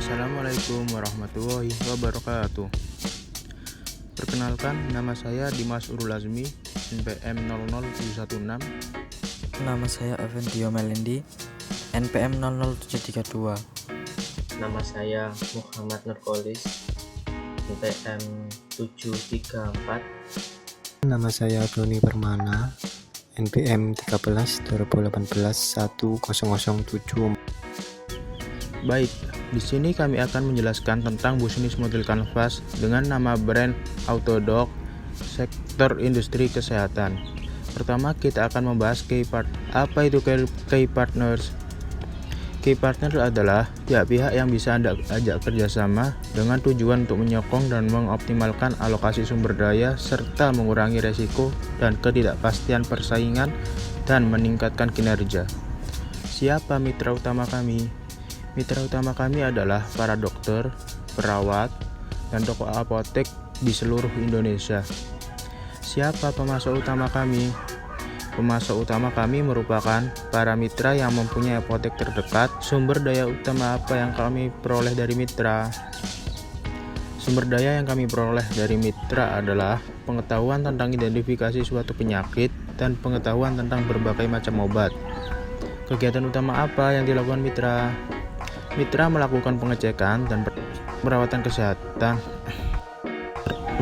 Assalamualaikum warahmatullahi wabarakatuh. Perkenalkan, nama saya Dimas Urul Azmi, NPM 00716. Nama saya Avendio Melendi, NPM 00732. Nama saya Muhammad Nurkolis, NPM 734. Nama saya Doni Permana, NPM 13 2018 1007. Baik, di sini kami akan menjelaskan tentang bisnis model kanvas dengan nama brand Autodoc, sektor industri kesehatan. Pertama, kita akan membahas key part. Apa itu key partners? Key partner adalah pihak-pihak yang bisa Anda ajak kerjasama dengan tujuan untuk menyokong dan mengoptimalkan alokasi sumber daya serta mengurangi resiko dan ketidakpastian persaingan dan meningkatkan kinerja. Siapa mitra utama kami? Mitra utama kami adalah para dokter, perawat, dan toko apotek di seluruh Indonesia. Siapa pemasok utama kami? Pemasok utama kami merupakan para mitra yang mempunyai apotek terdekat. Sumber daya utama apa yang kami peroleh dari mitra? Sumber daya yang kami peroleh dari mitra adalah pengetahuan tentang identifikasi suatu penyakit dan pengetahuan tentang berbagai macam obat. Kegiatan utama apa yang dilakukan mitra? Mitra melakukan pengecekan dan perawatan kesehatan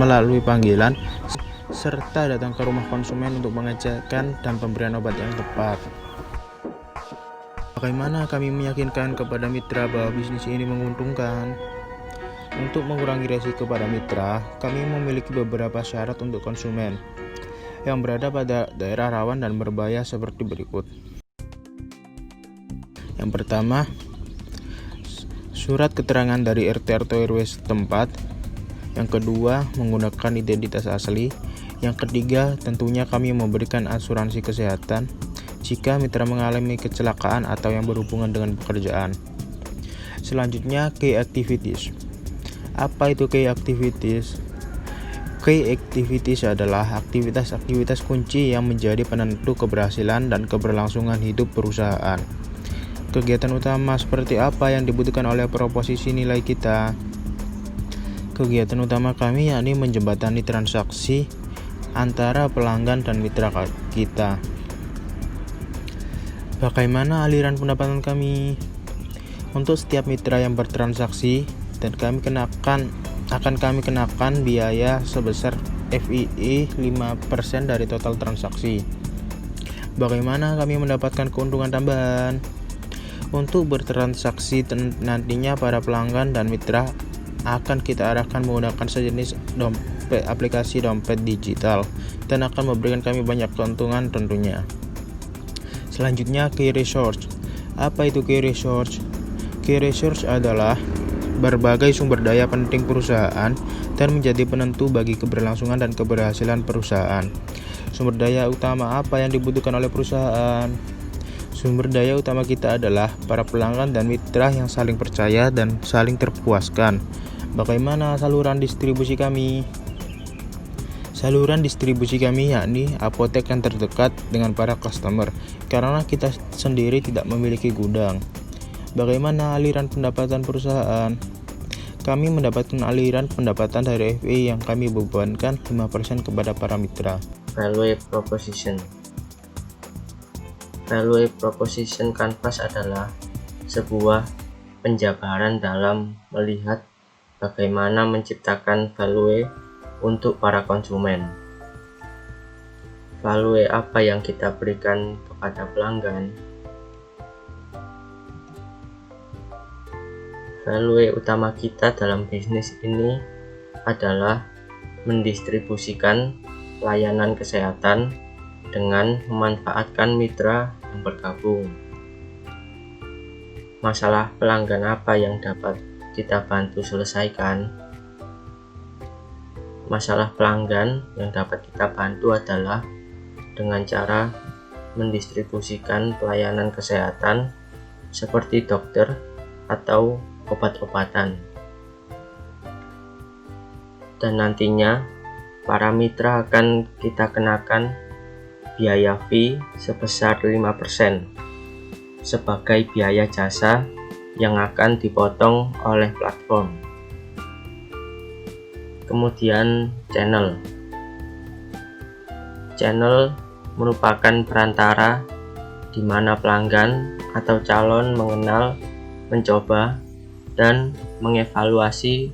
melalui panggilan serta datang ke rumah konsumen untuk pengecekan dan pemberian obat yang tepat. Bagaimana kami meyakinkan kepada mitra bahwa bisnis ini menguntungkan? Untuk mengurangi resiko pada mitra, kami memiliki beberapa syarat untuk konsumen yang berada pada daerah rawan dan berbahaya seperti berikut. Yang pertama, surat keterangan dari RT/RW setempat. Yang kedua, menggunakan identitas asli. Yang ketiga, tentunya kami memberikan asuransi kesehatan jika mitra mengalami kecelakaan atau yang berhubungan dengan pekerjaan. Selanjutnya, key activities. Apa itu key activities? Key activities adalah aktivitas-aktivitas kunci yang menjadi penentu keberhasilan dan keberlangsungan hidup perusahaan. Kegiatan utama seperti apa yang dibutuhkan oleh proposisi nilai kita? Kegiatan utama kami yakni menjembatani transaksi antara pelanggan dan mitra kita. Bagaimana aliran pendapatan kami? Untuk setiap mitra yang bertransaksi dan akan kami kenakan biaya sebesar FII 5% dari total transaksi. Bagaimana kami mendapatkan keuntungan tambahan? Untuk bertransaksi nantinya para pelanggan dan mitra akan kita arahkan menggunakan sejenis aplikasi dompet digital dan akan memberikan kami banyak keuntungan tentunya. Selanjutnya, key resource. Apa itu key resource? Key resource adalah berbagai sumber daya penting perusahaan dan menjadi penentu bagi keberlangsungan dan keberhasilan perusahaan. Sumber daya utama apa yang dibutuhkan oleh perusahaan? Sumber daya utama kita adalah para pelanggan dan mitra yang saling percaya dan saling terpuaskan. Bagaimana saluran distribusi kami? Saluran distribusi kami yakni apotek yang terdekat dengan para customer, karena kita sendiri tidak memiliki gudang. Bagaimana aliran pendapatan perusahaan? Kami mendapatkan aliran pendapatan dari FI yang kami bebankan 5% kepada para mitra. Value proposition. Value proposition canvas adalah sebuah penjabaran dalam melihat bagaimana menciptakan value untuk para konsumen. Value apa yang kita berikan kepada pelanggan? Value utama kita dalam bisnis ini adalah mendistribusikan layanan kesehatan dengan memanfaatkan mitra yang bergabung. Masalah pelanggan apa yang dapat kita bantu selesaikan? Masalah pelanggan yang dapat kita bantu adalah dengan cara mendistribusikan pelayanan kesehatan seperti dokter atau obat-obatan. Dan nantinya para mitra akan kita kenakan biaya fee sebesar 5% sebagai biaya jasa yang akan dipotong oleh platform. Kemudian channel. Channel merupakan perantara di mana pelanggan atau calon mengenal, mencoba, dan mengevaluasi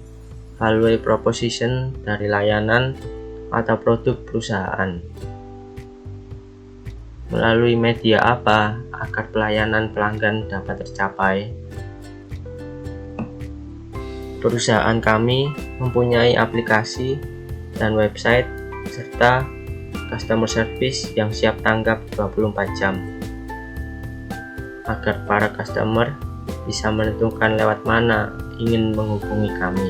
value proposition dari layanan atau produk perusahaan. Melalui media apa agar pelayanan pelanggan dapat tercapai? Perusahaan kami mempunyai aplikasi dan website serta customer service yang siap tanggap 24 jam agar para customer bisa menentukan lewat mana ingin menghubungi kami.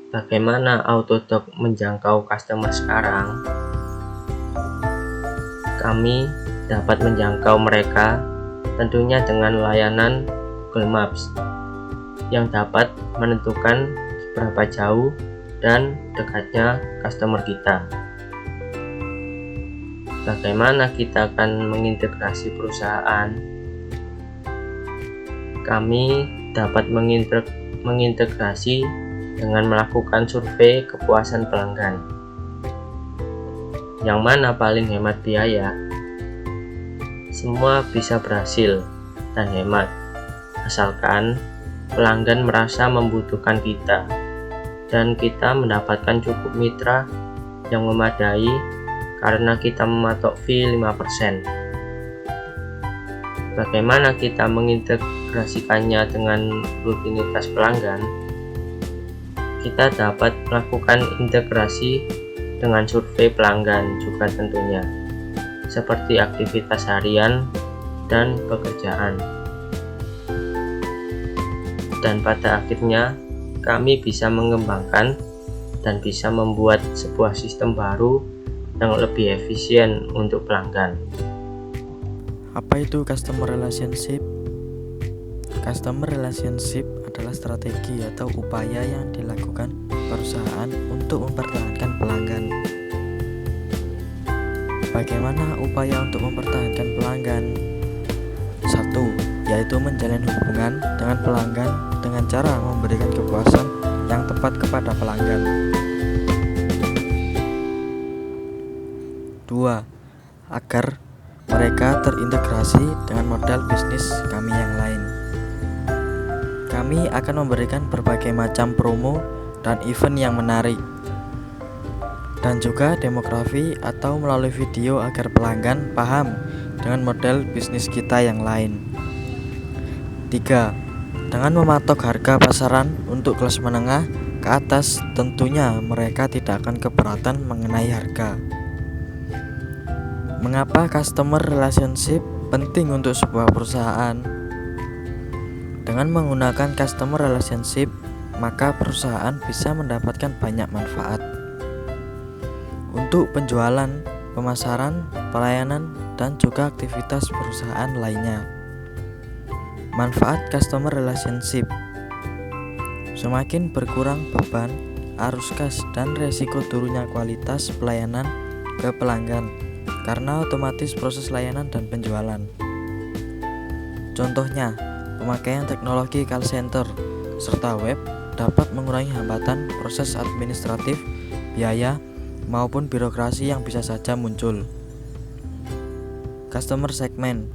Bagaimana Autodoc menjangkau customer sekarang? Kami dapat menjangkau mereka tentunya dengan layanan Google Maps yang dapat menentukan seberapa jauh dan dekatnya customer kita. Bagaimana kita akan mengintegrasi perusahaan? Kami dapat mengintegrasi dengan melakukan survei kepuasan pelanggan. Yang mana paling hemat biaya? Semua bisa berhasil dan hemat, asalkan pelanggan merasa membutuhkan kita dan kita mendapatkan cukup mitra yang memadai karena kita mematok fee 5%. Bagaimana kita mengintegrasikannya dengan rutinitas pelanggan? Kita dapat melakukan integrasi dengan survei pelanggan juga tentunya, seperti aktivitas harian dan pekerjaan. Dan pada akhirnya kami bisa mengembangkan dan bisa membuat sebuah sistem baru yang lebih efisien untuk pelanggan. Apa itu customer relationship? Customer relationship adalah strategi atau upaya yang dilakukan perusahaan untuk mempertahankan pelanggan. Bagaimana upaya untuk mempertahankan pelanggan? 1. Yaitu menjalin hubungan dengan pelanggan dengan cara memberikan kepuasan yang tepat kepada pelanggan. 2. Agar mereka terintegrasi dengan model bisnis kami yang lain. Kami akan memberikan berbagai macam promo dan event yang menarik, dan juga demografi atau melalui video agar pelanggan paham dengan model bisnis kita yang lain. 3. Dengan mematok harga pasaran untuk kelas menengah ke atas, tentunya mereka tidak akan keberatan mengenai harga. Mengapa customer relationship penting untuk sebuah perusahaan? Dengan menggunakan customer relationship, maka perusahaan bisa mendapatkan banyak manfaat untuk penjualan, pemasaran, pelayanan, dan juga aktivitas perusahaan lainnya. Manfaat customer relationship: semakin berkurang beban, arus kas, dan resiko turunnya kualitas pelayanan ke pelanggan karena otomatis proses layanan dan penjualan. Contohnya, pemakaian teknologi call center serta web dapat mengurangi hambatan proses administratif, biaya, maupun birokrasi yang bisa saja muncul. Customer segment.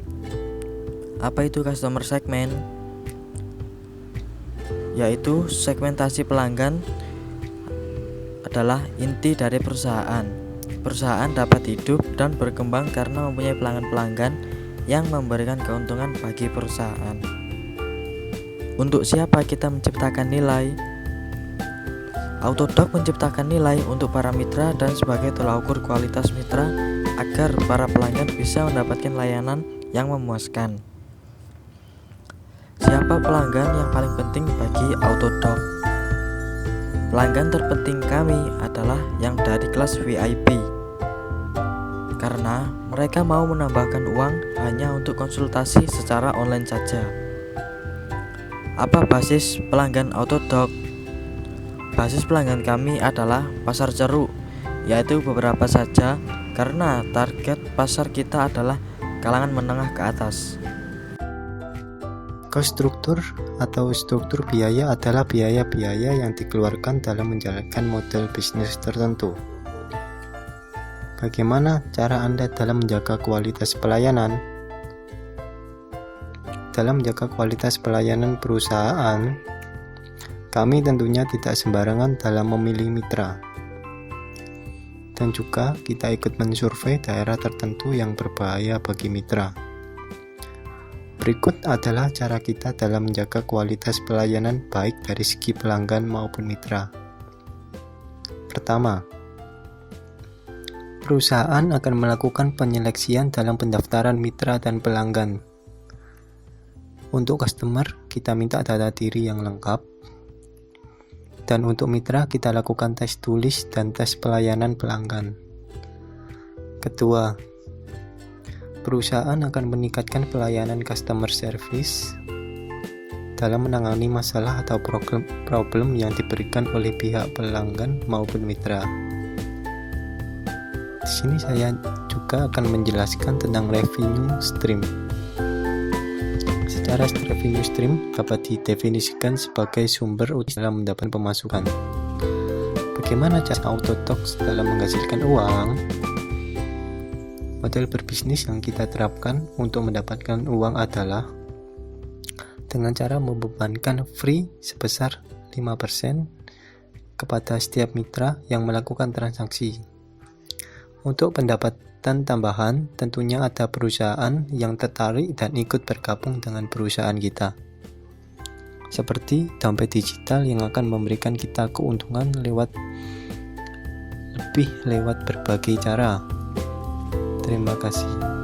Apa itu customer segment? Yaitu segmentasi pelanggan adalah inti dari perusahaan. Perusahaan dapat hidup dan berkembang karena mempunyai pelanggan-pelanggan yang memberikan keuntungan bagi perusahaan. Untuk siapa kita menciptakan nilai? Autodoc menciptakan nilai untuk para mitra dan sebagai tolak ukur kualitas mitra agar para pelanggan bisa mendapatkan layanan yang memuaskan. Siapa pelanggan yang paling penting bagi Autodoc? Pelanggan terpenting kami adalah yang dari kelas VIP, karena mereka mau menambahkan uang hanya untuk konsultasi secara online saja. Apa basis pelanggan Autodoc? Basis pelanggan kami adalah pasar ceruk, yaitu beberapa saja karena target pasar kita adalah kalangan menengah ke atas. Cost struktur atau struktur biaya adalah biaya-biaya yang dikeluarkan dalam menjalankan model bisnis tertentu. Bagaimana cara Anda dalam menjaga kualitas pelayanan? Dalam menjaga kualitas pelayanan perusahaan, kami tentunya tidak sembarangan dalam memilih mitra. Dan juga kita ikut mensurvei daerah tertentu yang berbahaya bagi mitra. Berikut adalah cara kita dalam menjaga kualitas pelayanan baik dari segi pelanggan maupun mitra. Pertama, perusahaan akan melakukan penyeleksian dalam pendaftaran mitra dan pelanggan. Untuk customer, kita minta data diri yang lengkap. Dan untuk mitra, kita lakukan tes tulis dan tes pelayanan pelanggan. Kedua, perusahaan akan meningkatkan pelayanan customer service dalam menangani masalah atau problem yang diberikan oleh pihak pelanggan maupun mitra. Di sini saya juga akan menjelaskan tentang revenue stream. Secara revenue stream dapat didefinisikan sebagai sumber utama dalam mendapatkan pemasukan. Bagaimana cara Autotalks dalam menghasilkan uang? Model berbisnis yang kita terapkan untuk mendapatkan uang adalah dengan cara membebankan free sebesar 5% kepada setiap mitra yang melakukan transaksi. Untuk pendapatan tambahan, tentunya ada perusahaan yang tertarik dan ikut bergabung dengan perusahaan kita. Seperti dompet digital yang akan memberikan kita keuntungan lewat berbagai cara. Terima kasih.